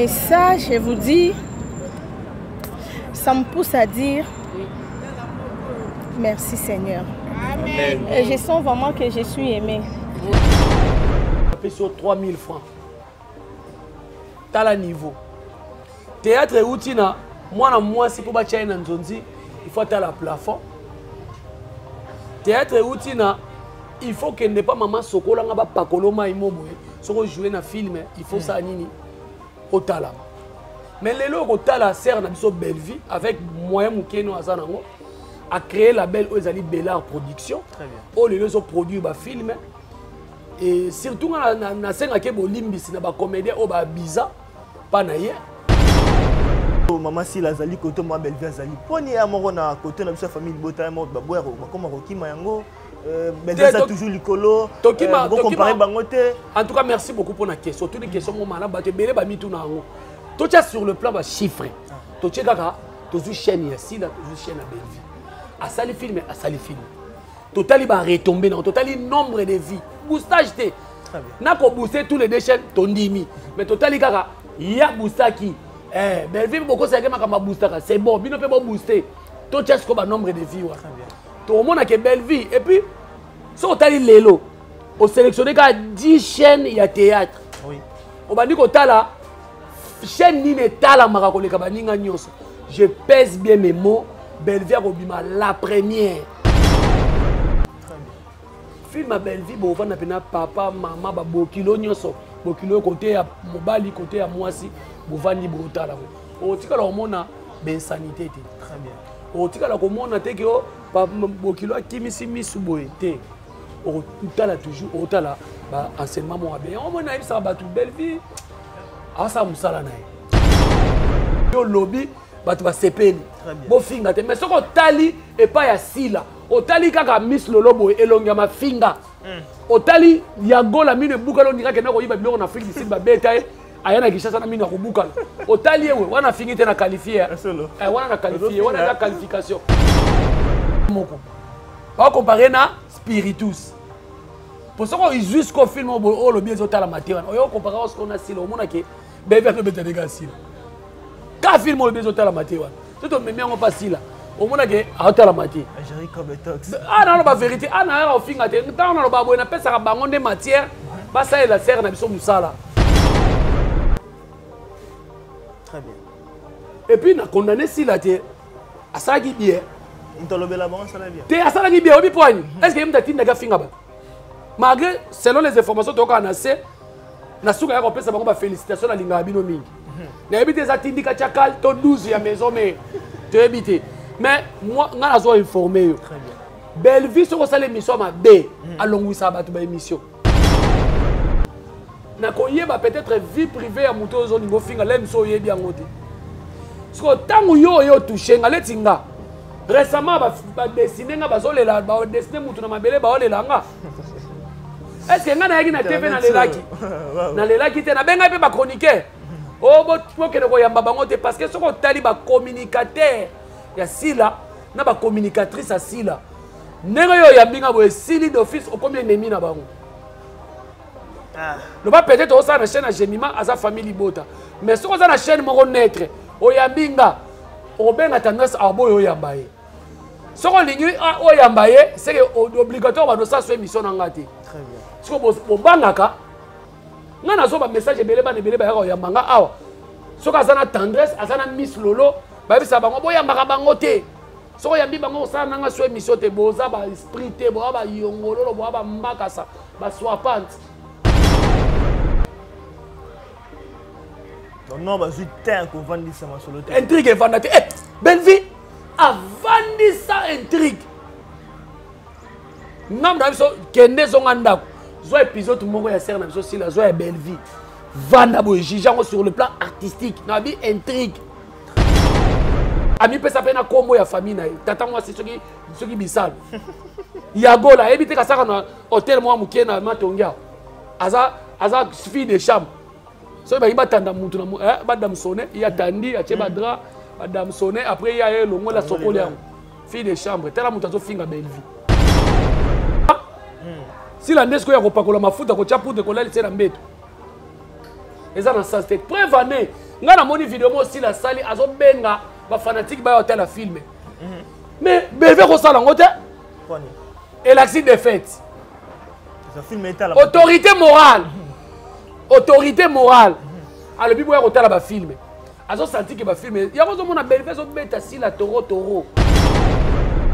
Et ça, je vous dis, ça me pousse à dire merci Seigneur. Amen. Et je sens vraiment que je suis aimée. Sur 3000 francs. T'as le niveau. Théâtre et outina, moi, si pour bâtir un nzonzi, il faut être le plafond. Théâtre et outina, il faut que ne pas maman sokola nga ba pakoloma imoboé. Si on joue un film, il faut ça nini au tala. Mais les lots au tala sert na biso belle vie avec moyen mukeno azanango a créé la belle Ozali Bellard Production. Très bien. Oh les lots produit ba film et surtout na senga ke bolimbisi na ba comédien o ba biza pas na ye. Maman si la zali côté moi belle vie azali. Poni ya moko na côté na biso famille bota mo ba boya comme Rokima yango. Ça toujours l'icolo. En tout cas, merci beaucoup pour la question. Toutes les questions, tout ça sur le plan de chiffres. Tout ça, tout ça, chaîne ici, tout ça, chaîne à Belleville. À Sali film, à Sali film. Total, il va retomber dans total nombre de vies. Boostage, très bien. N'a pas boosté tous les deux chaînes, ton dimi. Mais total, il y a boosté qui. Belleville, beaucoup c'est que booster. C'est bon, il ne peut pas booster. Tout ça, c'est le nombre de vies. Très bien. Tout le monde a une belle vie. Et puis, si on a l'élo, on sélectionne 10 chaînes, il y a théâtre. Oui. On va dire que la chaîne ni n'est pas la maracole. Je pèse bien mes mots. Belleville Robima, la première. Film à Belleville, on va dire papa, maman, bokilo nyoso. Bokilo côté à Mobali, côté à Moisi, Bouvani Brutala. On dit que l'on a une sanité. Très bien. On dit que l'on a bokilo akimisi misuboye te otala toujours otala ba enseignement mo bien on mona ça ba tout belle vie asa musala na yo lobby batu ba sepeli bo finga te mais soko tali et pas ya sila otali kaka miss lolobo elonga ma finga otali ya gola mine bukalo ndika ke nako yiba biloko na Afrique du Sud ba betaye ayana kishasa na mine ko bukalo otali ewe wana fingi te na qualifier wana na qualifier wana la qualification. On compare na Spiritus. Pour ça qu'on jusqu'au film on le bien zotal la matière. On compare ce qu'on a si le monde qui bébé ne peut pas si. Quand film le bien zotal la matière. Tout on met on pas si là. Au monde qui a zotal la matière. Gérer comme tox. Ah non la vérité. Ah non au film até. Dans on ba boy na pesa ka bango de matière. Pas ça la serre na biso musala. Très bien. Et puis na condamné si là té asagi bien. Est-ce que tu as fait malgré, selon les informations que tu as fait, tu as fait félicitations à l'Ingabino Mingi. Tu as habité à Tindika Tchakal, tu as 12 à maison, mais tu as habité. Mais moi, je suis informé. Belleville, si on a l'émission à B, à Longouissa, tu as l'émission. Tu as peut-être vie privée à Mouto, tu as fait l'émission. Parce que tant que tu as touché, tu as récemment, dessiné dessiné mutu mabele nga. Est-ce que nga na yaki na TV na lelaki? Na lelaki te na benga pe ba chroniqueur. Oh bo ke ko yamba bango te parce que soko tali ba communicateur ya sila na ba communicatrice ya sila. Nenga yo yambinga bo sili d'office au combien ennemi na bango. Le ba peut-être au sa na chaîne à Gemima à sa famille Bota. Mais soko za na chaîne moko naître o yambinga o benga tendance a boyo yambaye. Si on a c'est obligatoire de faire une émission. Très bien. Si on a un message, si on a une tendresse, si on a Miss Lolo, si on a une émission, si on a un esprit, si on a un non, bah, je t'ai qu'on vende ça sur le terrain. Intrigue et vanité. Belle vie. Avant de ça intrigue. Nam na biso kende zonga ndako. Zo épisode moko ya serre na biso si la zo ya belle vie. Vanda boy jijango sur le plan artistique. Na bi intrigue. Ami pesa pena kombo ya famille na. Tata moi c'est soki bisal. Ya gola ebite ka saka na hôtel moi mukie na Matongia. Aza fille de chambre. So ba ibatanda mutu na badam sonné, il attandi a cheba dra. Madame Sonné, après il y a eu le la Sokolia, fille de chambre, telle mutazo finga belle vie. Si la nesco ya kopakola mafuta ko chapu de kola c'est la mbeto. Et ça dans ça c'était prévané. nga na moni vidéo mo aussi la sali azo benga ba fanatique ba hotel la filmer mais Belvé ko sala ngote et l'accident de fête ça film est à la autorité morale alors bibo ya hotel ba filmer azo senti que ba filmer ya ko zo mona Belvé zo beta si la toro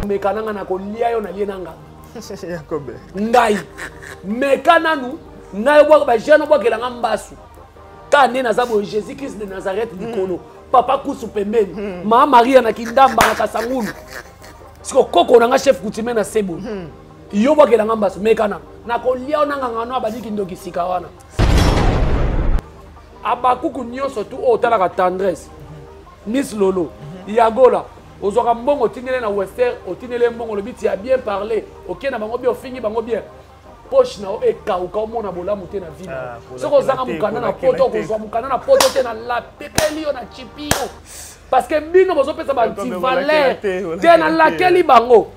mekananga na ko lia yo na lienanga Yakobe ngai mekananu na yo ba jeune bo kelanga mbasu kane na zabo Jésus Christ de Nazareth likolo papa kusu pembeni mama Maria na kindamba na kasangulu siko koko na nga chef coutumier na sebo yo bo kelanga mbasu mekana na ko lia yo nanga ngano abadiki ndoki sika wana abakuku nyonso tu o tala ka tendresse Miss Lolo yagola ozwaka mbongo otinele na western otinele mbongo lobiti a bien parler ok na bango bien ofingi bango bien poche na o ekauka omona bolamu te na ville soko ozanga mukanda na poto kozwa mukanda na poto te na lapekeli yo na chipio parce que bino bozopesa bantivaleur te na lakeli bango.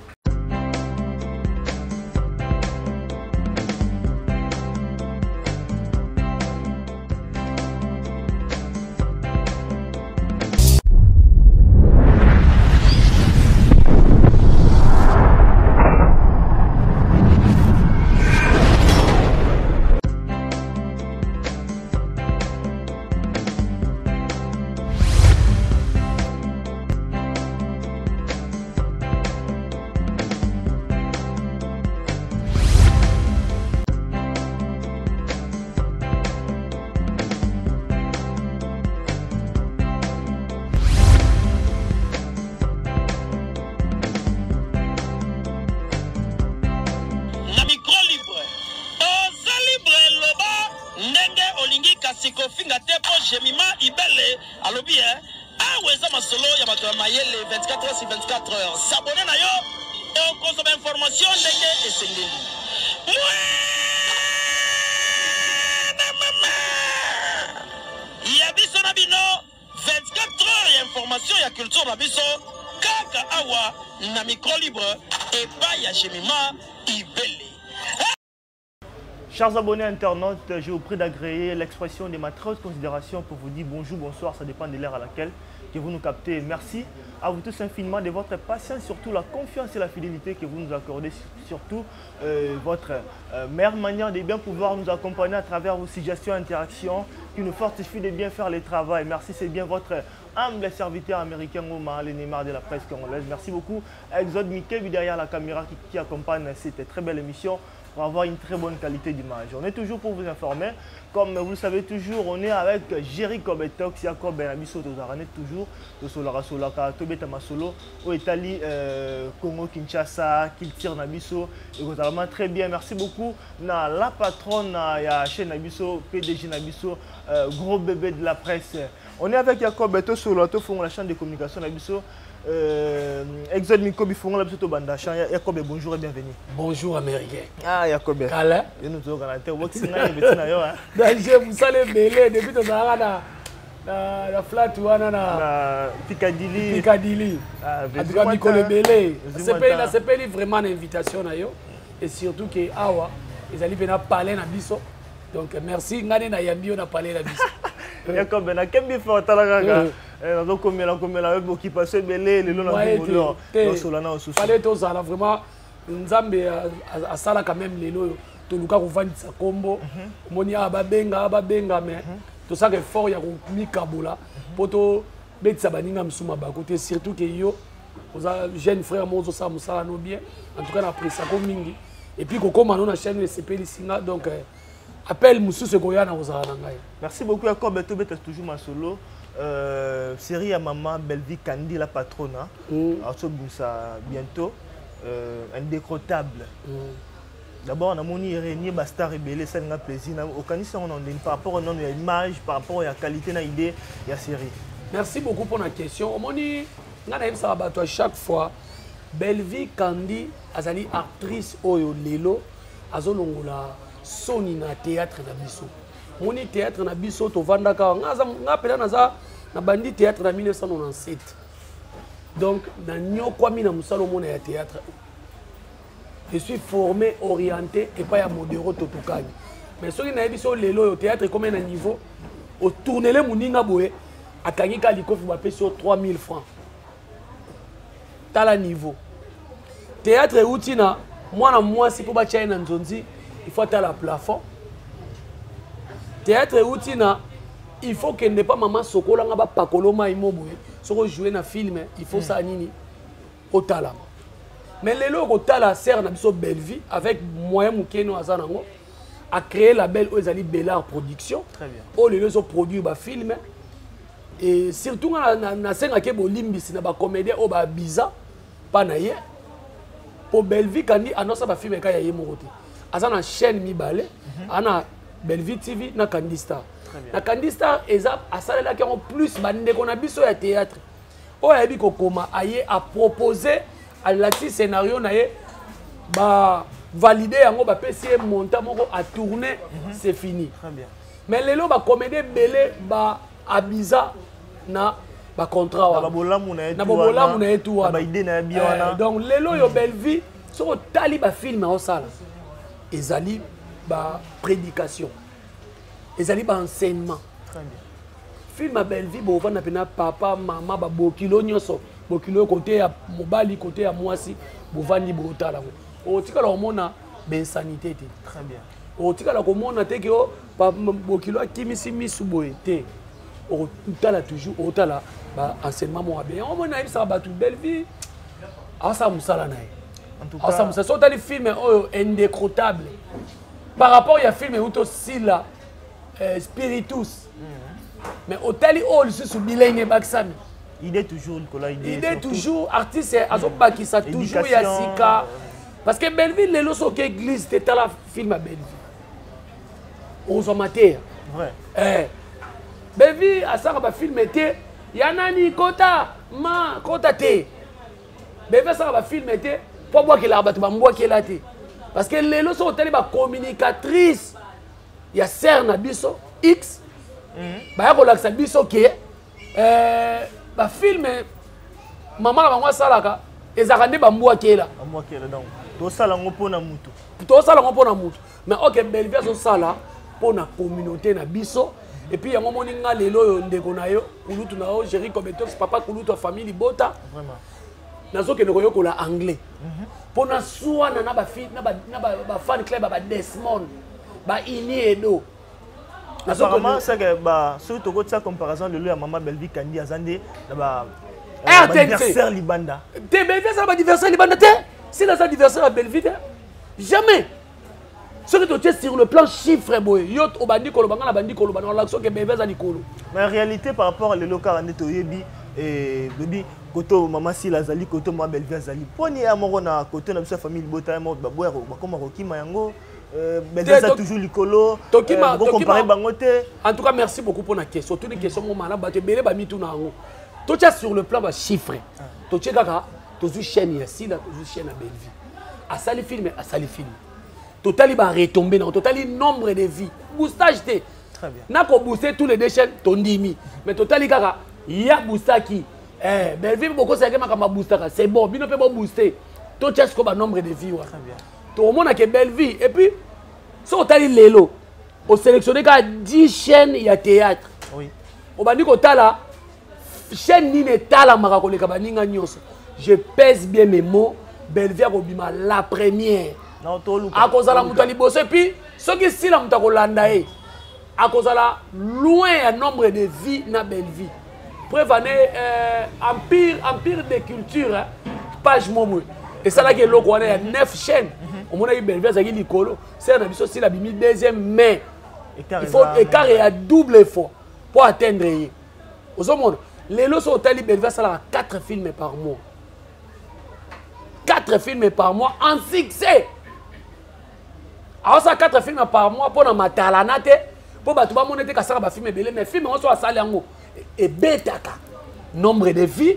Chers abonnés internautes, je vous prie d'agréer l'expression de ma très haute considération pour vous dire bonjour, bonsoir, ça dépend de l'heure à laquelle que vous nous captez. Merci à vous tous infiniment de votre patience, surtout la confiance et la fidélité que vous nous accordez, surtout votre meilleure manière de bien pouvoir nous accompagner à travers vos suggestions et interactions qui nous fortifient de bien faire le travail. Merci, c'est bien votre humble serviteur américain Omar, le Neymar de la presse congolaise. Merci beaucoup à Exode Mikebi derrière la caméra qui accompagne cette très belle émission pour avoir une très bonne qualité d'image. On est toujours pour vous informer, comme vous le savez toujours, on est avec Jerry Kobetox, Yakob Benabiso, toujours, Solara Solaka, Tobeta Masolo, au Italie, Congo, Kinshasa, Kiltir Nabiso, et vraiment très bien, merci beaucoup. Na la patronne, ya chaîne Nabiso, PDG Nabiso, gros bébé de la presse. On est avec Yakob Beto Soloto, font la chaîne de communication Nabiso. Exode Mikobi Fongo Labsoto Bandachan. Yakob, bonjour et bienvenue. Bonjour américain. Ah Yakob. Kala. Et nous avons un boxing na yebetina yo hein. Danger vous allez belé depuis to zara na flat wana na Piccadilly. Ah Adra Mikolo belé. C'est pas vraiment une invitation na yo et surtout que awa ils allaient venir parler na biso. Donc merci ngane na yambi on a parlé na biso. Yakob na kembi fa talaka. Donc comme la occupation belé le long na solana au souci. Fallait tous là vraiment nzambe a sala quand même lelo to luka ko vandisa kombo moni ababenga mais to ça que fort ya ko mikabula poto betisa baninga msuma ba côté surtout que yo oza jeune frère mozo sa musala no bien en tout cas na apprécie ko mingi et puis ko koma na chaîne CPL singa donc appel mususu ko yana ozala ngai. Merci beaucoup Yakob to beta toujours ma solo. Série à maman Belvi Kandi la patronne ça bientôt indécrottable. D'abord on a moni Régnier Basta rebelle ça n'a plaisir au canisa on a par rapport à l'image par rapport à la qualité na idée de la série. Merci beaucoup pour la question. Moni ngana ça ba toi chaque fois Belvi Kandi azali actrice oyo lelo azolongola soni na théâtre na biso. Moni théâtre na biso to vandaka nga pela naza na bandi théâtre na 1997. Donc na nyokwa mi na musalo mona ya théâtre. Je suis formé orienté et pas ya modéro totokani. Mais soki na biso lelo yo théâtre comme un niveau au tourner les muninga boye akangi ka likofi bape sur 3000 francs. Tala niveau. Théâtre outina moi si pour batia na nzonzi, il faut tala plafond. Théâtre outina il faut que ne pas maman sokola nga ba pakoloma imoboye. Soko jouer na film, il faut ça nini au talent. Mais les locaux tala sert na biso belle vie avec moyen mukeno azanango a créé la belle Ozali Bellard Production. Très bien. Oh les deux ont produit ba film et surtout na senga ke bolimbisi na ba comédien o ba biza pa na ye pour belle vie kandi annonce ba film ka ya ye morote. Azana chaîne mibale ana belle vie TV na Kandistar. Na Kandistar eza asalela ki en plus bande ko na biso ya théâtre. O ya bi ko koma aye a proposer à l'acti scénario na ye ba valider yango ba pesi montant moko à tourner c'est fini. Très bien. Mais les lots ba comédie belé ba abiza na ba contrat wa. Na bolamu na etu. Na bolamu na etu wa. Ba idée na bien wana. Donc les lots yo belle vie so tali ba film au sala. Ezali ba prédication. Ezali ba enseignement. Très bien. Film à belle vie bo vana pena papa maman ba bokilo nyoso. Bokilo côté ya mobali côté ya mwasi bo vandi bo tala. O tikala omona ben sanité te. Très bien. O tikala komona te ke o bokilo akimisi misu boye te. O tala toujours o tala ba enseignement mo bien. O mona ibisa ba toute belle vie. Asa musala nae. En tout cas, asa musala so tali film indécrottable. Par rapport ya film uto sila spiritus. Mais au tali o le sous bilenge baksami. idée toujours Nicolas, idée toujours artiste azobakisa toujours ya sika. Parce que Belleville, les lots qui église, c'était la film à Belleville. Aux amateurs. Vrai. Belleville, à ça, on film était. Yanani, Kota, Ma, Kota Te. Belleville, ça, on film était. Pour moi, qu'il a battu, moi, qu'il a été. Parce que les lots sont tellement communicatrice. Il y a Serna Bisso, X. Il y a Relaxa Bisso qui est. Film, maman, maman, Salaka. Et ça rendait Bamboua qui est là. Bamboua qui est là donc. Tout ça, là, on peut na mutu. Tout ça, là, on peut na mutu. Mais ok, Belleville, c'est ça là pour la communauté na biso. Et puis, il y a un moment où les lois de Gonayo, Kouloutou na Jerry Kobetos, papa Kouloutou famille Bota. Vraiment. Nazo que nous voyons anglais. Pour na soa na ba fille na ba fan club ba Desmond, ba Ini Edo. Apparemment, c'est que bah surtout quand ça comparaison de lui à maman Belleville Kandi Azande na ba adversaire Libanda. T'es Belleville ça ba adversaire Libanda te? Si dans sa adversaire à Belleville, jamais. Ce que tu es sur le plan chiffre, boy, yot au bandi kolobanga la bandi kolobanga l'action que Belleville a Nicolo. Mais en réalité par rapport à l'élo 40 toyebi et baby koto maman si la zali koto maman Belleville zali. Poni à mon na koto na sa famille bota mo ba boire ba comme Rokima yango Belleville a toujours Nicolo. Tokima comparer bangote. En tout cas merci beaucoup pour la question. Surtout une question mon malade ba te belé ba mi tout na ngo. Tu es sur le plan ba chiffre. Tu es kaka toujours chaîne ici là toujours chaîne à Belleville. À sali film à sali film. Total va retomber dans total nombre de vies. Boostage te. Très bien. N'a ko booster tous les deux chaînes tondimi. Mais total kaka ya boostaki. Belleville beaucoup c'est que ma boostaka. C'est bon, bino peut booster. To chess ko ba nombre de vies. Très bien. Tout le monde a que Belleville et puis so total lelo. Au sélectionner ka 10 chaînes ya théâtre. Oui. Au bandi ko tala chaîne ni ne tala maka ko le ka baninga nyonso. Je pèse bien mes mots. Belleville a obima la première. À cause de la moutali bosse et puis ceux qui sont là moutako landae à cause de la loin un nombre de vies na Belleville. Prévenez empire de culture page momo et ça là que l'eau on a 9 chaînes au moins Belleville ça qui licolo c'est un abisso si la bimi deuxième mais il faut écart et à double effort pour atteindre aux hommes les lots sont tali Belleville ça là 4 films par mois 4 films par mois en succès. Alors ça 4 films par mois pour ma talanate pour ba tuba monete ka sala ba film belé mais film on soit sali yango et betaka nombre de vies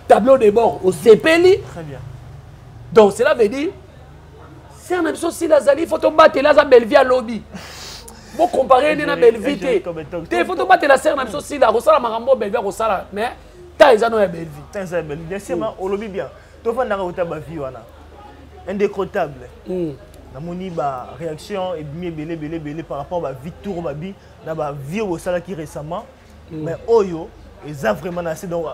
tableau de bord au CPLI. Très bien. Donc cela veut dire c'est un émission si la zali faut to battre la Belleville à lobby. Pour comparer na Belleville te faut to battre la serre na émission si la rosala marambo Belleville rosala mais ta ezano ya Belleville. Ta ezano Belleville. Bien sûr au lobby bien. To fa na ka ba vie wana. Indécrottable. Namoni ba réaction et belé par rapport à Victor Babi na ba vie au sala qui récemment mais oyo Et ça vraiment assez donc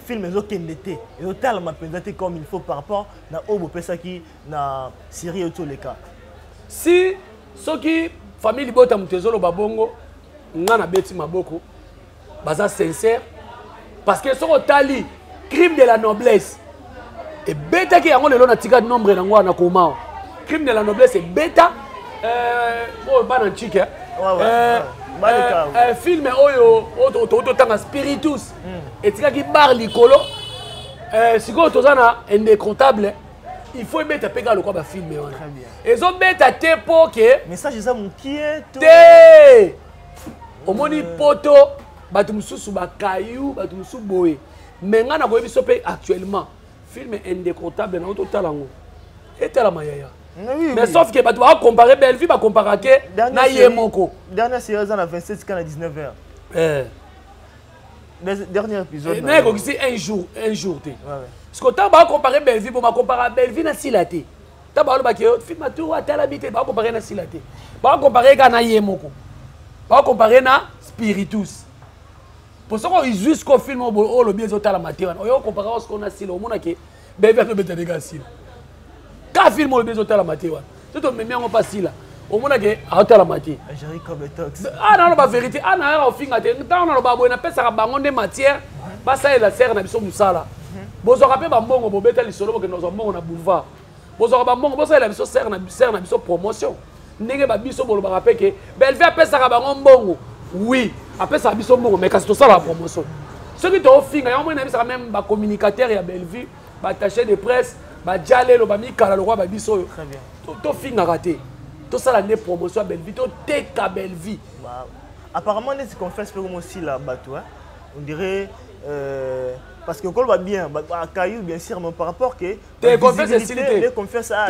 film les autres d'été et autant m'a présenté comme il faut par rapport na obo pesa qui na série autour les cas. Si ceux qui famille libota mutezolo babongo ngana beti maboko baza sincère parce que ce tali crime de la noblesse et bêta qui yango lelo na tika nombre na ngwa na komao crime de la noblesse et bêta oh bana chike film oyo ototanga spiritus etikaki bar likolo sikoyo toza na indécomptable il faut beta peka lokwa ba film wana ezo beta te po ke message eza mokie te omoni poto bato mususu bakayu bato mususu boye mais nga na koyebi so pe actuellement film indécomptable na ototala ngo etala mayaya. Mais sauf que tu vas comparer Bellevue, va comparer que na Yemoko. Dernière série dans la 27 à 19h. Dernier épisode. C'est un jour. Parce que tu vas comparer Bellevue, tu vas comparer Bellevue na Silate. Tu vas comparer film tour à Talabité, tu vas comparer na Silate. Tu vas comparer na Yemoko. Tu vas comparer na Spiritus. Pour ça qu'on jusqu'au film au le bien de la matière. On va comparer ce qu'on a Silate. On a que Bellevue est des gars Silate. Quand film le besoin de la matière, tout le monde pas si là. Au moins que à la matière. Ah non, la vérité. Ah non, au fin de temps, on a pas besoin de faire bangon de matière. Pas ça et la serre na biso musala. Bozo rappel bambongo bobeta lisolo que nous avons na boulevard. Bozo rappel bambongo bozo la biso serre na biso promotion. Ndenge ba biso bolo ba rappel que Bellevue appelle ça bangon bongo. Oui, appelle ça biso bongo mais quand c'est ça la promotion. Ceux qui t'ont fin, il y a un même ba communicateur et à Bellevue, ba attaché de presse. Bah dialé le bami kala le roi ba biso très bien to finga raté to ça la promotion à Bellevue to teka Bellevue apparemment les confesse comme aussi là bateau on dirait parce que quand va bien à caillou bien sûr mais par rapport que tes confesse les confesse à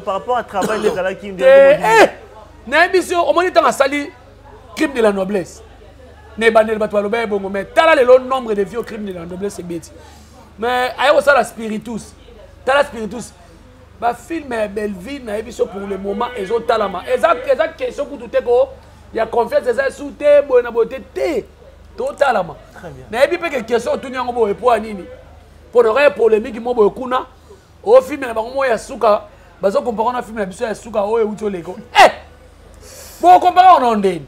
par rapport à travail les gars qui na biso au moins dans sali crime de la noblesse ne banel bateau lo bongo mais tala le nombre de vieux crimes de la noblesse c'est bête mais ayo ça la spiritus tala spiritus ba film Bellevue na ebiso pour le moment ezo talama exact question pour tout ko ya confiance eza souté bona boté té to talama très bien na ebi pe que question tout nyango bo epo nini pour le polémique mo bo kuna o film na bango ya suka bazo comparer na film na biso ya suka o euto leko bo comparer on ndeni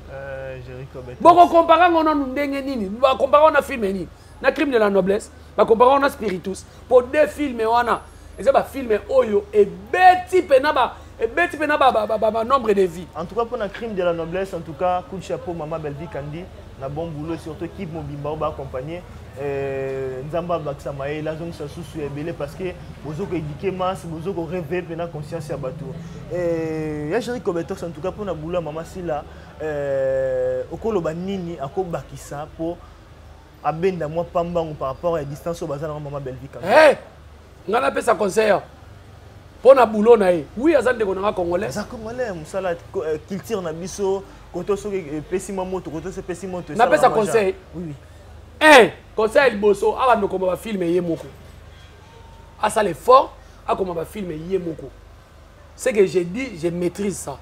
bo comparer on ndenge nini ba comparer na film nini na crime de la noblesse ba comparer na spiritus pour deux films wana et ba film oyo et beti pena ba nombre de vies. En tout cas pour le crime de la noblesse, en tout cas coup de chapeau maman Bellevue Kandi na bon boulot surtout équipe Mobimba ba accompagner Nzamba Baksamae la zone sous belé parce que bozo ko éduquer masse bozo ko rêver pena conscience ya bato et ya Jerry Kobetos en tout cas pour na boulot maman Sila okolo banini akobakisa pour abenda moi pambango par rapport à la distance au bazar na maman Bellevue Kandi. Ngana pesa conseil pour na boulot na ye oui azande ko na congolais za congolais musala culture na biso koto so pesima moto koto se pesima moto na pesa conseil oui conseil boso avant de komba film ye moko à ça l'effort à komba film ye moko c'est que j'ai dit je maîtrise ça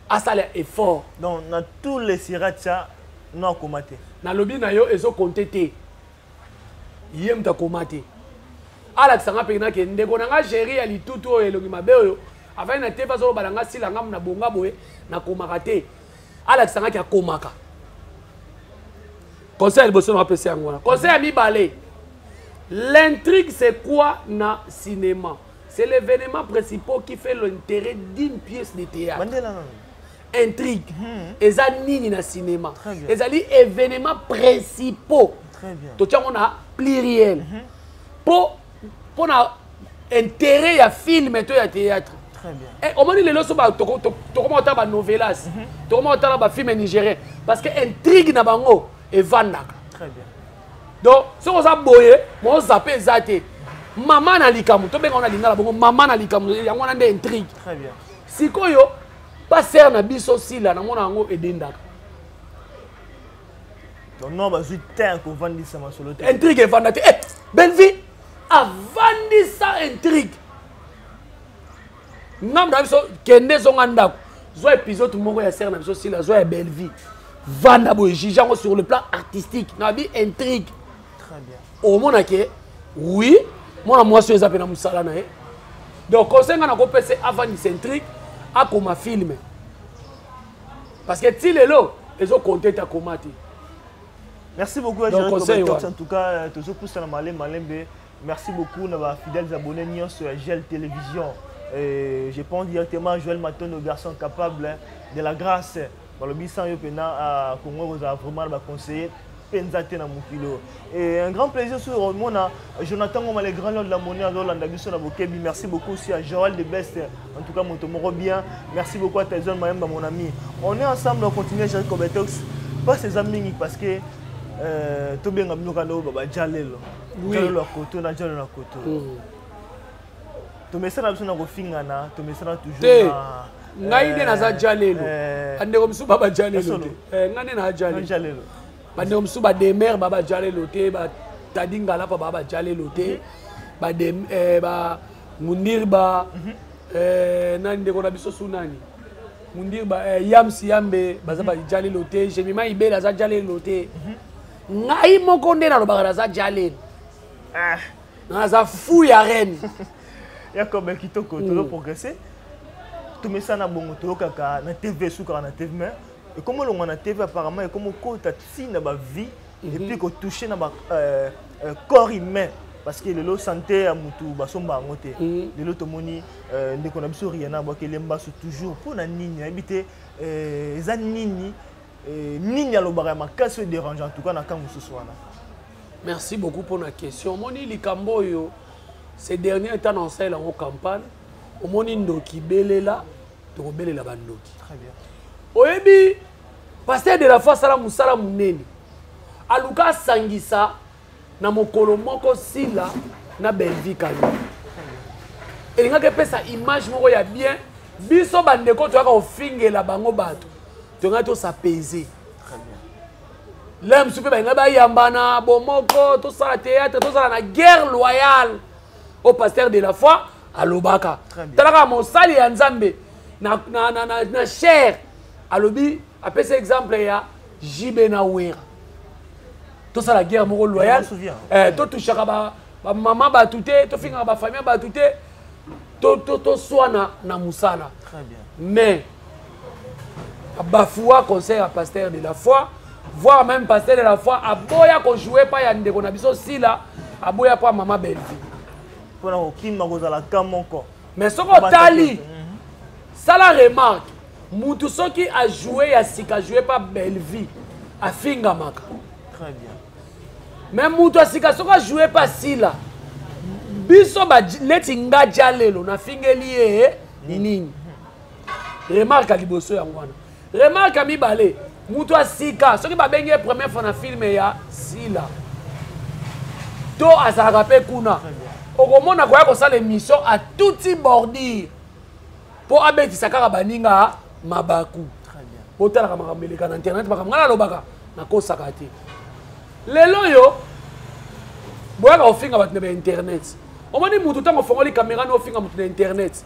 à ça l'effort donc na tous les siracha non komate na lobby na yo ezo compter ye mta komate ala tsanga pena ke ndeko nanga géri ali tutu elongi mabe oyo afin na tefa zo balanga silanga na bonga boye na komaka te ala tsanga ki akomaka conseil boso na pesa ngwana conseil ami balé l'intrigue c'est quoi na cinéma c'est l'événement principal qui fait l'intérêt d'une pièce de théâtre intrigue eza nini na cinéma ezali événement principal très bien to tiens on a pluriel pour intérêt ya film et ya théâtre. Très bien. Et au moment où les lois sont comment on novelas, comment on film nigérien parce que intrigue na bango et vandaka. Très bien. Donc si on a boyé, on zappé zate. Maman na likamu, to benga on a lingala bango maman na likamu, ya ngona nde intrigue. Très bien. Sikoyo pas ser na biso sila na mona ngo edendaka. Donc non ba zutin ko vandi sama solo. Intrigue et vandate. Bellevue avant ça intrigue ngam na biso kende zonga ndako zo épisode moko ya ser na biso sila zo ya Bellevue vanda boye jugeant sur le plan artistique na bi intrigue Très bien. au monde que oui moi moi suis appelé na musala na donc conseil na ko pese avant ni intrigue a comme film parce que ti lelo les autres compter ta comati. Merci beaucoup à Gérard Kobetox. En tout cas, toujours pour ça, merci beaucoup à nos fidèles abonnés sur GEL Télévision. Je pense directement à Joël Maton, nos garçons capables de la grâce. Dans le Bissan Yopena à Congo, vous avez vraiment conseillé. Et un grand plaisir sur mon Jonathan Ngoma, les grands noms de la monnaie à Bokebi. Merci beaucoup aussi à Joël de Best. En tout cas, mon tomoro bien. Merci beaucoup à Tyson Mayemba, mon ami. On est ensemble, on continue à Gérard Kobetox. Pas ses amis parce que tout bien comme nous baba jalelo jalelo koto na jalelo koto to mesana biso na kofinga na to mesana toujours na ngai na za jalelo ande ko msuba baba jalelo te ngane na jalelo bande ko msuba demer baba jalelo te ba tadingala pa baba jalelo te ba de ba munirba nande ko na biso sunani mundirba yamsi yambe baza ba jalelo te jemima ibela za jalelo te ngai moko nde na lobaka naza jalelo naza fou ya reine yakobe kitoko tolo progresser tumesa na bongo tolokaka na TV sukaka na TV mais et comme on na TV apparemment et comme kota tsina ba vie et puis ko toucher na ba corps humain parce que le santé à mutu basomba ngote le tomoni ndeko na biso riana ba kelemba toujours pour na nini habiter za nini Nini alobaka makasi dérange en tout cas na kangu ce soir là. Merci beaucoup pour la question. Moni likambo yo ces derniers temps en celle en campagne au moni ndoki belela to belela bandoki. Très bien. Oyebi pasteur de la foi sala musala muneni. Aluka sangisa na mokolo moko sila na Belgique. Elinga ke pesa image moko ya bien biso bandeko to aka ofingela bango bato. Tu as tout s'apaiser. Très bien. L'homme super bien. Il y a un bomoko, tout ça, théâtre, tout ça, la guerre loyale au pasteur de la foi à l'Obaka. Très bien. Tu as mon sali en Zambé, na cher. À l'Obi, après cet exemple, il y a Jibé Nawera. Tout ça, la guerre loyale. Je me souviens. Tu touches à maman batouté, tu finis à ma famille batouté, tu sois na musala. Très bien. Mais bafoua conseil à pasteur de la foi, voire même pasteur de la foi, à boya qu'on jouait pas yande qu'on a biso si là, à boya pas maman belle vie. Pour la kim magoza la kam encore. Mais ce qu'on tali, ça la remarque, mutu soki a joué ya sika joué pas belle vie, a finga maka. Très bien. Même mutu a sika soki a joué pas si là, biso ba leti nga jalelo na fingeli nini. Remarque à liboso ya ngwana. Remarque à mi balé, mutu a sika, ce qui va bien première fois dans film ya sila. To azarape kuna. Okomona kwa ko sala émission à touti bordure. Pour abeti sakara baninga mabaku. Très bien. Botala kama kameleka na internet bakamngala lobaka na ko sakati. Lelo yo boya ka ofinga batne ba internet. Omoni mutu tango fongoli caméra no ofinga mutu na internet.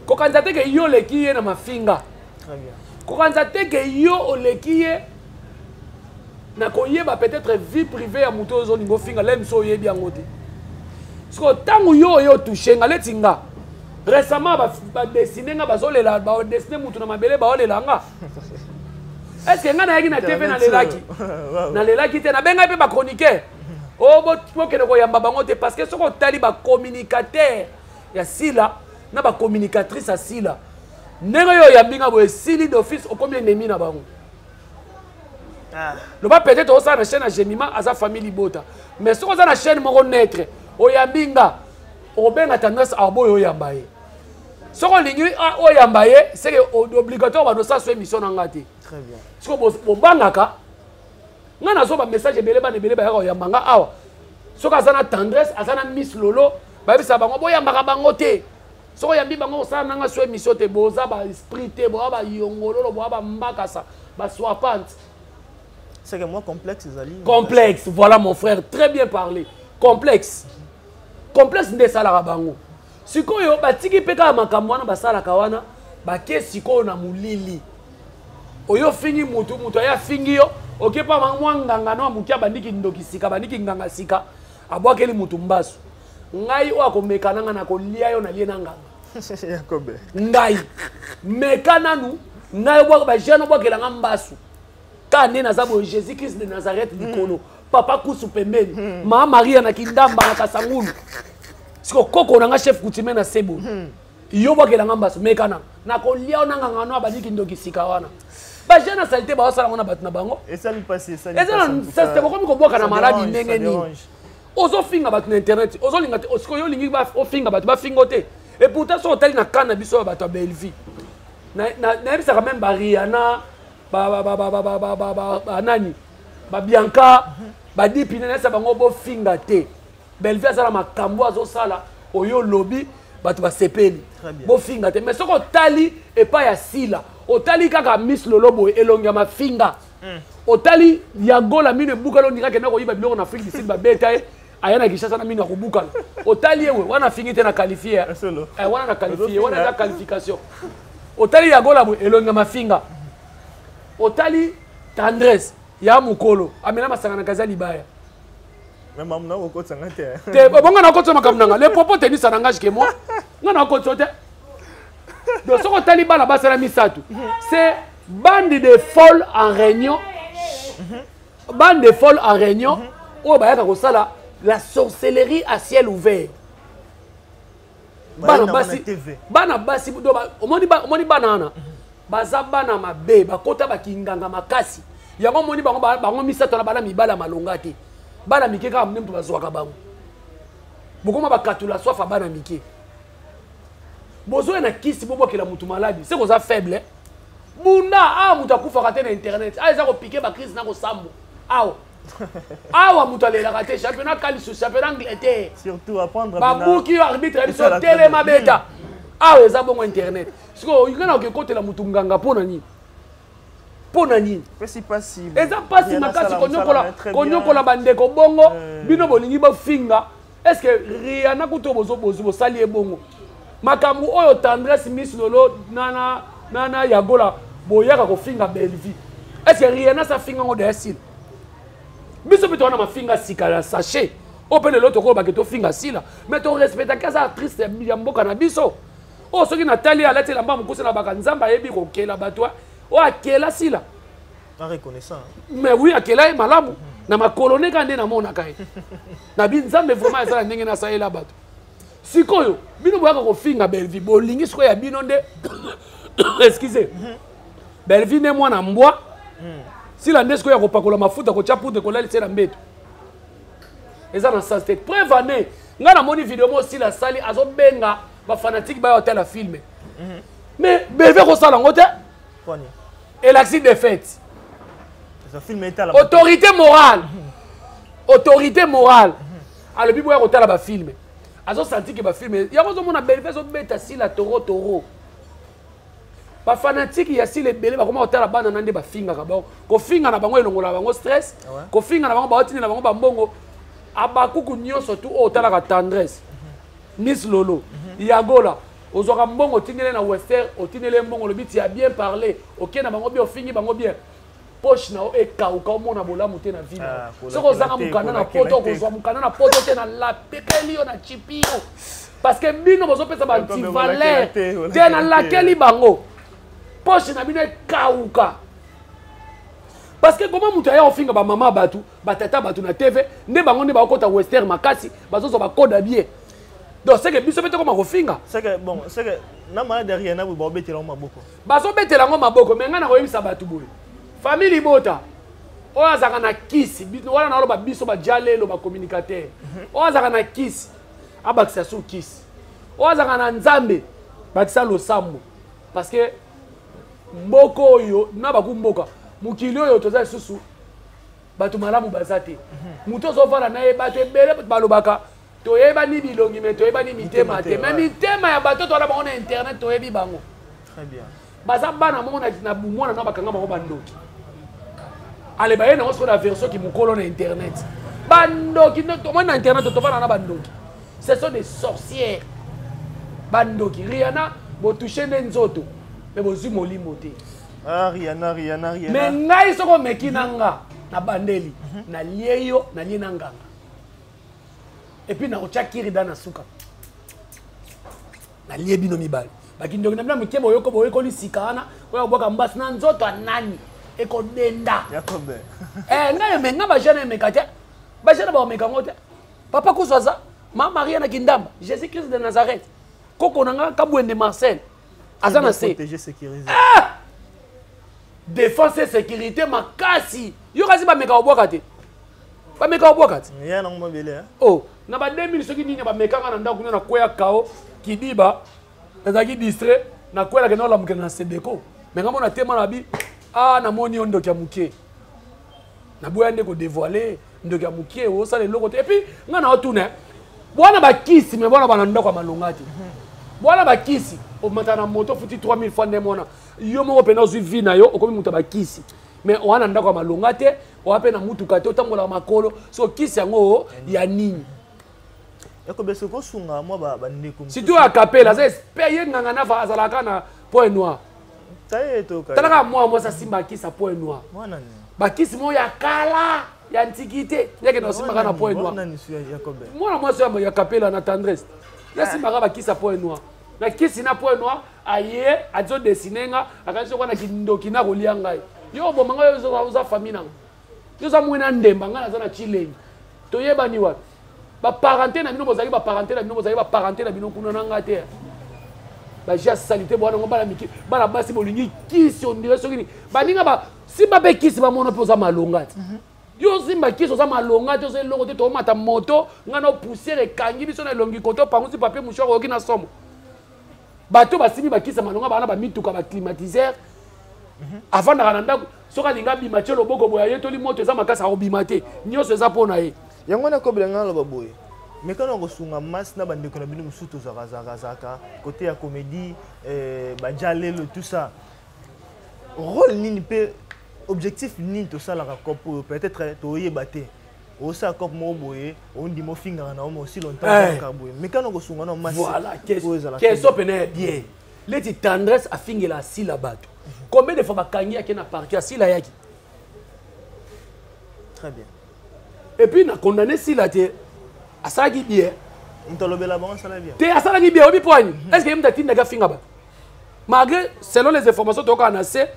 Kokanza teke yo lekiye na mafinga. Très bien. Kokanza teke yo olekiye na koyeba peut-être vie privée ya muto zo ningo finga lem so yebi angote. Siko tangu yo touché nga letinga. Récemment ba dessiner nga bazolela ba dessiner mutu na mabele ba olela nga. Est-ce que nga na yaki na TV na lelaki? Na lelaki te na benga pe ba chroniqueur. Oh bo kene ko yamba bango te parce que soko tali ba communicateur ya sila na ba communicatrice à sila. Ndenge yo yambinga bo sili d'office au combien ennemi na bango. Le pas peut-être au na chaîne à Gemima à sa famille Bota. Mais ce qu'on a na chaîne moko naître o yambinga o benga tendance à boyo yambaye. Ce qu'on ligne o yambaye c'est obligatoire ba no sa so émission na ngati. Très bien. Ce qu'on bo bangaka nga na so ba message belé ba ya ko yambanga awa. Ce qu'on a na tendresse azana Miss Lolo ba bisa bango bo yambaka bango te. Ce qu'on yambi bango sa na nga so émission te boza ba esprit te bo ba yongolo bo ba mbakasa ba swapante. C'est que moi complexe Zali. Complexe, voilà mon frère, très bien parlé. Complexe. Complexe nde sala bango. Sikoyo batiki peka makambo wana basala kawana, ba ke sikoyo na mulili. oyo fingi mutu aya fingi yo oke pa mwa nganga no amukia bandiki ndoki sika bandiki nganga sika abwakeli mutu mbasu ngai o akomekana nga na kolia yo na lie na nganga Yakobe ngai mekana nu ngai bwa ba jeune bwakela nga mbasu kane na zabo Jésus Christ de Nazareth likolo papa kusu pembeni mama Maria na kindamba na kasangulu siko koko na nga chef coutumier na sebo yo bwakela nga mbasu mekana na kolia na nganga no bandiki ndoki sika wana ba jeune salité ba osala ngona batu na bango ça lui passe ça c'est comme ko boka na maladi ndenge ni ozo finga batu na internet ozo linga te osiko yo lingi ba finga batu ba fingo te et pourtant so hôtel na kana biso batu ba Belleville na ebisa quand même ba Rihanna ba nani ba Bianca ba Dipine na sa bango bo finga te Belleville sala makambo azo sala oyo lobby batu ba sepeli bo finga te mais soko tali et pas ya sila otali kaka Miss Lolobo elonga mafinga otali yagola mine bukalo ndika kena ko yiba biloko na Afrique du Sud ba beta ayana kishasa na mine ko bukalo otali ewe wana fingi te na qualifier wana na qualifier wana na qualification otali yagola bo elonga mafinga otali tendresse ya mukolo amena masanga na kaza libaya même amna ko tsanga te te bonga na ko tsoma kamnanga les propos tenus ça n'engage que moi ngana ko tsote. Donc, ce qu'on bana basala misatu, c'est bande de folles en réunion. Bande de folles en réunion. Oh, bah, la sorcellerie à ciel ouvert. Bana basi, bana basi, omoni banana. Baza bana mabe, bakota bakinganga makasi. Yango moni bango misatu na bana mibala malongate. Bana mike ka mnemtu bazwaka bango. Bokoma bakatula soif bana mike. Bozo na kisi bobo ke la mutu maladi c'est qu'on a faible bunda mutu akufa kate na internet eza ko piquer ba crise na ko sambo awa mutu alela kate championnat kalisu championnat Angleterre surtout apprendre ba buki arbitre biso tele mabeta eza bongo internet siko ngana ke kote la mutu nganga pona nini c'est pas eza pasi makasi konyokola bandeko bongo bino bolingi ba finga est-ce que Rihanna kuto bozo sali bongo makambu oyo tendresse Miss Lolo nana yagola boyaka ko finga Belleville est-ce que Rihanna sa finga ngo desil biso bito na mafinga sikala sachet opene l'autre ko baketo finga sila mais to respecta kaza actrice ya mboka na biso o soki Nathalie alati la mbamu kusela bakanzamba yebi ko kela batwa o akela sila en reconnaissant mais oui akela malamu na makolone kande na mona kai na binzambe vraiment ezala ndenge na saela bato sikoyo bino boyaka ko finga Belleville bolingi sikoyo ya bino nde excusez Belleville ne mwana mbwa sila nde sikoyo ya kopakola mafuta ko chapude ko lali sela mbeto eza na sens te preuve ane nga na moni vidéo mo sila sali azo benga ba fanatique ba hotel a filmer mais Belleville ko sala ngote kwani et l'accident de fête ça filme est la autorité morale alors bibo ya kotala ba filmer azo senti que ba filmer ya kozo mona Belleville zo beta sila toro ba fanatique ya sila belé ba koma kotala bana nande ba finga ka ba ko finga na bango elongola bango stress ko finga na bango ba otini na bango ba mbongo abakuku nyonso tu o tala ka tendresse Miss Lolo yagola ozoka mbongo tinele na western otinele mbongo le biti a bien parler OK na bango bien ofingi bango bien poche na e kauka omona bolamu te na ville soko zanga mukana na poto kozwa mukana na poto te na la pepelio na chipio parce que bino bozo pesa ba anti-valeur te na lakeli bango poche na bino e kauka parce que comment mutu aya ofinga ba mama batu ba tata batu na TV nde bango nde ba okota western makasi bazozo ba koda bien donc c'est que biso pete koma kofinga c'est que bon c'est que na mala derrière na bo betela maboko bazo betela ngo maboko mais nga na koyebisa batu boye famille bota oyo azaka na kisi bino wana na loba biso ba jalelo ba communicateur oyo azaka na kisi abakisa su kisi oyo azaka na nzambe bakisa losambo parce que mboko oyo na bakumboka mukili oyo toza susu batu malamu bazate muto zovana na ye batu ebele balobaka toyeba ni bilongi mais toyeba ni mitema te mais mitema ya bato tola bango na internet toyebi bango très bien baza bana mongo na bumwana na bakanga bango bandoki ale baye na osko na version ki mukolo na internet bandoki to mona internet to vana na bandoki ce sont des sorcières bandoki Rihanna bo toucher nzoto mais bo zui molimo te Ah, Rihanna. Mais ngai soko meki nanga na bandeli na lieyo na lie nanga. Et puis na ochakiri dana suka. Na lie bino mibali. Baki ndoki na mke boyoko li sikana, oyo boka mbasi na nzoto anani eko denda. Yakobe. Ngai menga ba jana mekate. Ba jana ba meka ngote. Papa kuswaza, ma Maria na kindamba, Jésus-Christ de Nazareth. Koko nanga kabwende Marcel. Azana se. Protéger, sécuriser. Défense et sécurité makasi. Yo kasi ba meka obwaka te. Ba meka obwaka te. Ya na ngomabele. Oh, na ba 2000 soki nini ba meka na ndako na koya kao kidiba. Nazaki distrait na kwela ke na la mukena Sebeko. Mais ngamo na tema na bi na moni ondo kya muke. Na boya ndeko dévoiler ndo kya muke o sala loko te. Et puis ngana otuna. Bwana ba kisi me bwana bana ndako malongati. Bwana ba kisi o matana moto futi 3000 fois ndemona. Yo moko pena zwi vi na yo okomi muta ba kisi. Mais o wana ndako malongate o apena mutuka te otambola makolo so kisi yango ya nini. Yakobe soko sunga mo ba ndeko. Si tu as capella, c'est payer nganga fa azalaka na point noir. Taye to ka. Talaka moi ça simba ki sa point noir. Mwana ni. Ba kisi mo ya kala, ya antiquité, yake na simba na point noir. Mwana ni su Yakobe. Moi ça ya capella na tendresse. Ya simba ba kisi sa point noir. Na kisi na point noir, aye, azo dessiner nga, akaso kwa na kindoki na kolia ngai. Yo bo manga yo za famille nanga. Yo za mwena ndemba nga na za na chilenge. Toyeba ni wapi? Ba parenté na bino bozali ba parenté na bino bozali ba parenté na bino kuna nanga te. Ba ja salité bwana ngomba na miki bana basi bolingi kisi on dirait soki ba ninga ba simba be kisi ba mono poza malongati. Yo simba kisi oza malongati oza longo te to mata moto ngana pousser ekangi biso na longi koto pangusi papier mouchoir oki na somo. Bato ba simbi ba kisi malonga bana ba mituka ba climatiseur. Avant na randa soka linga bima tshelo boko boya yetoli moto eza makasa obimate. Nyoso eza pona ye. Yango na kobela ngalo baboye. Mekano ko sunga mas na bandeko na bino musuto zaka côté ya comédie bajalelo tout ça. Rôle nini pe objectif nini to ça la pour peut-être to yebate. O sa cop mo boye, on dit mo finga na mo aussi longtemps ka boye. Mekano ko sunga na mas. Voilà, question pene bien. Leti tendresse a finga la sila bato. Combien de fois bakangi akena parti a sila yaki? Très bien. Et puis, on a condamné si la terre. À ça qui bien. Est-ce que tu as dit que malgré, selon les informations que tu as fait,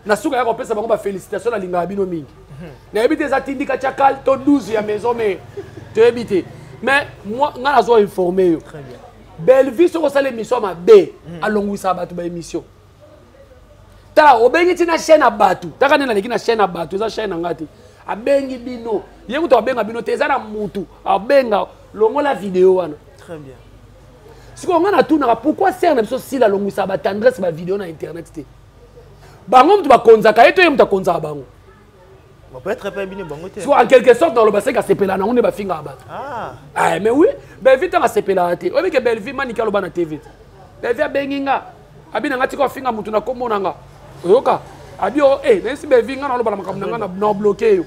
na suka ya kopesa bango ba félicitations na linga bino mingi. Na ebité za tindika chakal to 12 ya maison mais tu habité. Mais moi ngana zo informé yo. Très bien. Belle vie sur ça l'émission ma B alongwisa batu ba émission. Ta obengi tina chaîne à batu. Ta kana na lekina chaîne à batu, za chaîne ngati. Abengi bino yengu to abenga bino te ezana mutu abenga longola vidéo wana. Très bien. Si on a tout pourquoi c'est na biso si la longwisa ba tendresse ba vidéo na internet te. Bango mtu ba konzaka eto yemu ta konza bango. On peut être pas bien bango te. So en quelque sorte dans le bassin ka sepela na onde ba finga abata. Ah mais oui, ben vite ka sepela te. Obi ke belle vie manika lo bana TV. Belle vie benginga. Abina ngati ko finga mutu na komona nga. Oyoka. Abio nesi belle vie nga na lo bana makamuna nga na bloquer yo.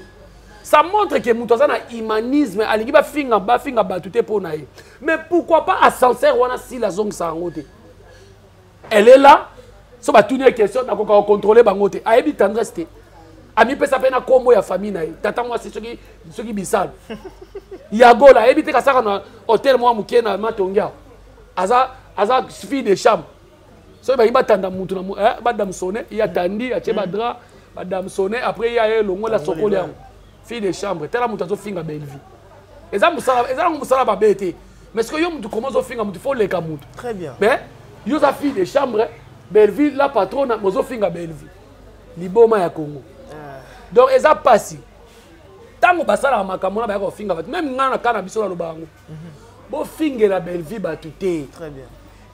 Ça montre que Moutazana humanisme, alingi ba finga batu te po na ye. Mais pourquoi pas ascenseur wana si la zone sa ngote. Elle est là. So ba tourner question na ko contrôler bangote. Ayebi tendresse te. Ami pesa pena kombo ya famille na ye. Tata moi c'est soki bisal. Yago la ayebi te ka saka na hôtel moi muke na Matongia. Aza fille de chambre. So ba tanda mutu na ba dam sonné, il a tandi, a cheba dra, ba dam sonné après il y a longo la sokoli. Fille de chambre, telle mutazo finga belle vie. Eza musala ba bete. Mais ce que yo mutu commence finga mutu faut les kamutu. Très bien. Mais yo za fille de chambre, belle vie la patronne mozo finga belle vie. Liboma ya Congo. Donc eza passi. Tango basala makamona ba ko finga même ngana kana biso na lobango. Bo finga la belle vie ba tuté. Très bien.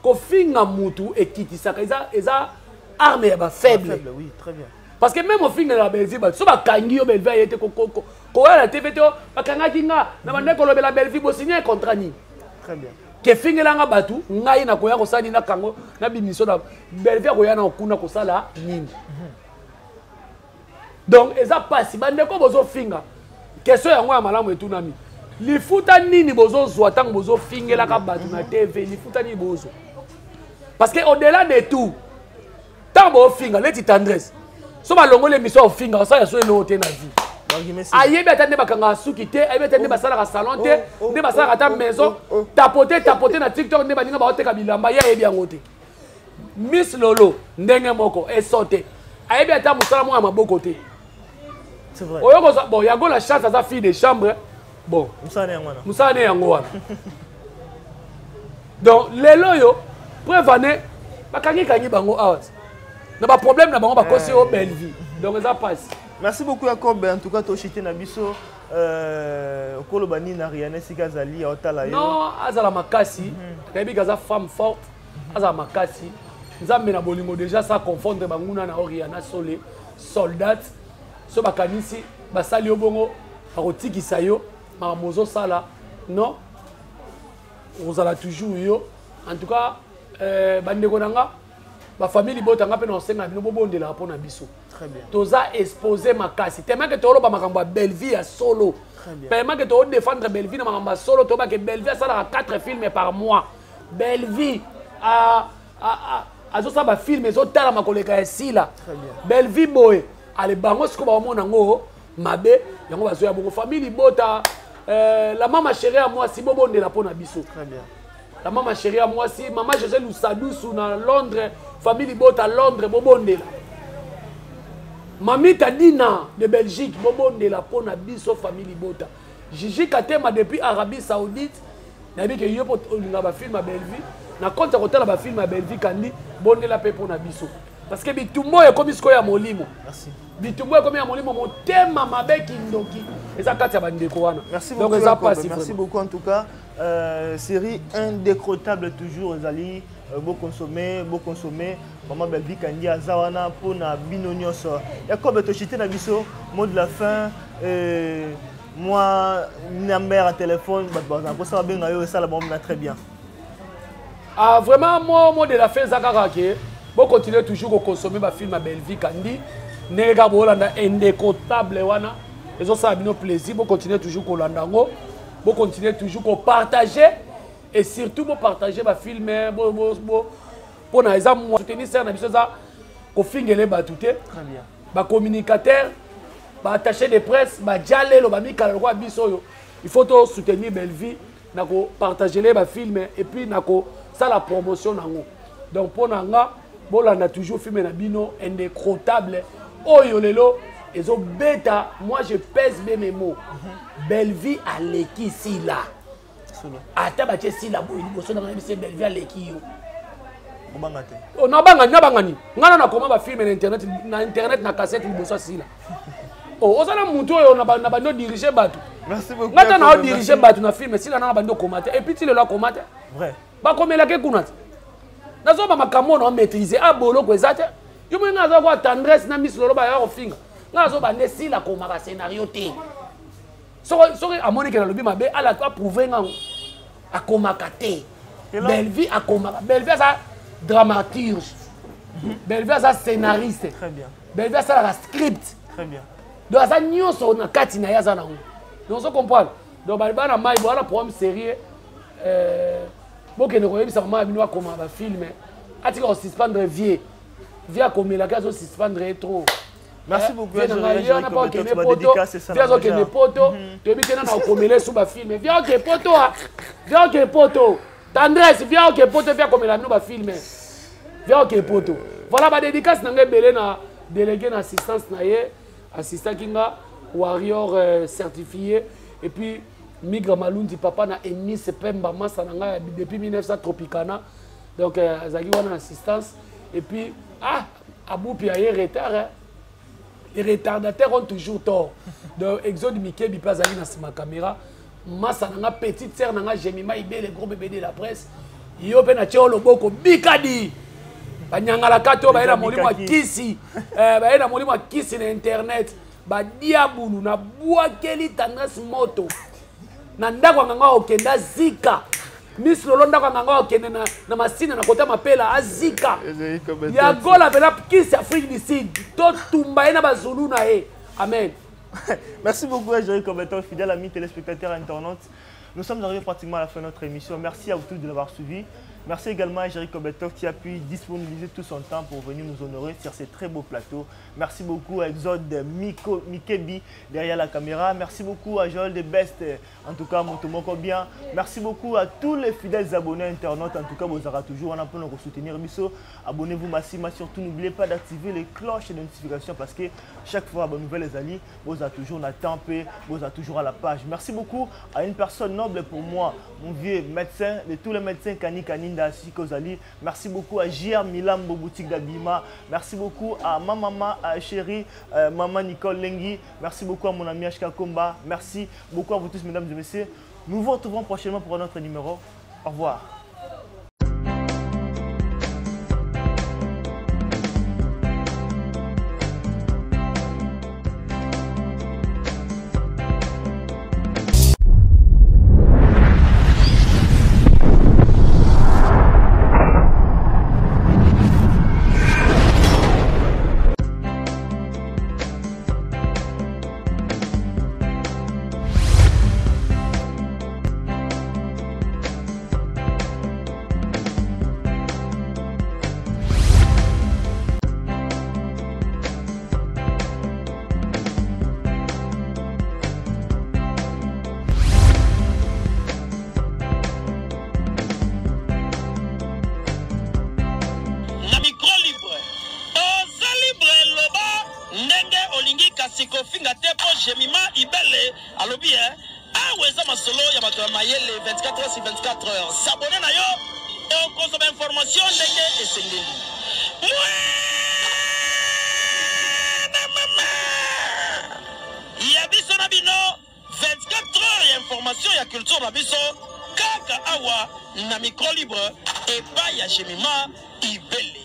Ko finga mutu ekitisaka eza arme ya ba faible. Oui, très bien. Parce que même au film de la belle vie, si on kangi au belle vie, il était la TV, bakanga na bande ko la belle vie, bo signer un contrat ni. Très bien. Que finga langa batu, ngai na koya ko sali na kango na bimiso na belle vie ko ya na okuna ko sala nini. Donc eza pasi bande ko bozo finga. Question yango ya malamu etunami. Lifuta nini bozo zwa tango bozo fingela ka batu na TV, lifuta nini bozo. Parce que au-delà de tout, tant que finga leti tendresse so ba longo l'émission finga ça ya so eno te na vie ayebi atande bakanga suki te ayebi atande basala ka salon te ne basala ka maison tapoter na TikTok ne baninga ba oteka bilamba ya yebi yango te Miss Lolo ndenge moko esote ayebi ata musala mo ya maboko te c'est vrai oyoko bon yango la chance à sa fille de chambre bon musala ne yango wana donc lelo yo preuve bakangi bango out na ba problème na bango ba kosi au belle vie donc ça passe. Merci beaucoup Jacob, en tout cas to chité na biso kolo bani na rien sika zali otala yo non azala makasi kabi gaza femme forte azala makasi nzambe na bolingo déjà ça confondre banguna na Oriana Solé soldat so bakanisi basali obongo bakotikisa yo mamozo sala non on allait toujours yo en tout cas bandeko nanga ba famille botanga pe na senga bino bobondela pona biso très bien toza exposer makasi tellement que tolo ba makambo belle vie à solo très bien tellement que to défendre belle vie na makambo solo to ba que belle vie ça la 4 films par mois belle vie a zo ça ba film ezo tala makoleka esila très bien belle vie boy ale bango siko ba mona ngo mabe yango bazo ya bongo famille bota la maman chérie à moi si bobondela pona biso très bien la maman chérie à moi si maman José Lusadou na Londres famille bota Londres bobondela Mami Tadina de Belgique bobondela pona biso famille bota Gigi Katema depuis Arabie Saoudite nabi ke yo polinga ba film à Belleville na compte hôtel ba film à Belleville kandi bondela pe pona biso parce que bitumbo e komi sko ya molimo merci bitumbo e komi ya molimo motema mabe kindoki eza kati ya bandeko wana merci donc beaucoup eza passe merci beaucoup en tout cas série indécrottable toujours Zali beau consommer maman Belleville kandi azawana pona bino nyonso Jacob to chité na biso mot de la fin moi numéro à téléphone pour ça bien yo ça la bombe très bien ah vraiment moi mot de la fin zakaka ke bon continuer toujours à consommer ma film à Belleville kandi nega bolanda indécrottable wana ezo ça bino plaisir bon continuer toujours ko landango bon continuer toujours ko partager et surtout bon partager ma film pour na exemple moi soutenir ça na biso za ko fingele batute très bien ba communicateur ba attaché de presse ba dialelo ba mikala kwa biso yo il faut to soutenir Belleville na ko partager les ba film et puis na ko ça la promotion nango donc pour nanga bolanda toujours film na bino indécrottable oyo lelo ezo beta moi je pèse bien mes mots Belleville à l'équipe si là ata ba si la boy liboso na biso Belleville à l'équipe yo on a bangani ngana na comment ba film na internet na cassette liboso si là oh osana muntu oyo na bando diriger bato merci beaucoup ngata na diriger bato na film si là na bando commenter et puis tu le la commenter vrai ba komela ke kunati nazo ba makambo na maîtriser a bolo ko ezate yo mo ngaza kwa tendresse na Miss Lolo ba ya ofinga ngazo ba ndesi la komaka scénario te so amoni ke na lobi mabe ala ko prouver nga akomaka te Belleville akomaka Belleville ça dramaturge Belleville ça scénariste très bien Belleville ça la script très bien donc ça nyonso na kati na ya za na ngo donc so comprendre donc ba na mai voilà programme sérieux bokende koyebisa mama bino akoma ba film atika ko suspendre vie comme la case suspendre trop merci beaucoup viens que poto tu bi tena na komela sous ba film viens que poto tendresse viens que poto viens comme la bino ba film viens que poto voilà ba dédicace na ngebele na délégué na assistance na ye assistant kinga warrior certifié et puis Migra Malundi papa na Enis Pemba massa nanga depuis 1900 Tropicana donc azaki wana assistance et puis Aboupi a eu retard les retardataires ont toujours tort donc Exode Mickey bipa azaki na ma caméra massa nanga petite sœur nanga Jemima Ibe le gros bébé de la presse yo pe na tio loboko bikadi banyangala kato ba ela molimo kisi ba ela molimo kisi na internet ba diabulu na bwakeli tendresse moto na ndako nganga okenda zika Miss Lolo ndako nganga okende na masine na kota mapela azika ya gola bela kisi Afrique du Sud to tumba ina bazulu na e amen. Merci beaucoup Jerry Kobeto, fidèle ami téléspectateurs internautes. Nous sommes arrivés pratiquement à la fin de notre émission. Merci à vous tous de l'avoir suivi. Merci également à Jéricho Betok qui a pu disponibiliser tout son temps pour venir nous honorer sur ces très beaux plateaux. Merci beaucoup à Exode Mikebi derrière la caméra. Merci beaucoup à Joël de Best, en tout cas Montomoko bien. Merci beaucoup à tous les fidèles abonnés internautes. En tout cas, vous aurez toujours, on a pu nous soutenir. Abonnez-vous massivement. Surtout, n'oubliez pas d'activer les cloches de notification parce que chaque fois, bonne nouvelle les alliés, vous avez toujours la tempé, vous avez toujours à la page. Merci beaucoup à une personne noble pour moi, mon vieux médecin, de tous les médecins Kani Kaninda Sikozali. Merci beaucoup à JR Milambo Boutique d'Abima. Merci beaucoup à ma maman chérie, maman Nicole Lengi. Merci beaucoup à mon ami Ashka Komba. Merci beaucoup à vous tous, mesdames et messieurs. Nous vous retrouvons prochainement pour un autre numéro. Au revoir. S'abonner na yo, on consomme information et c'est Yabiso Nabino, 24 heures d'information, il y a culture Nabiso, Kaka Awa, na micro libre, et pas Yachemima, Ibele.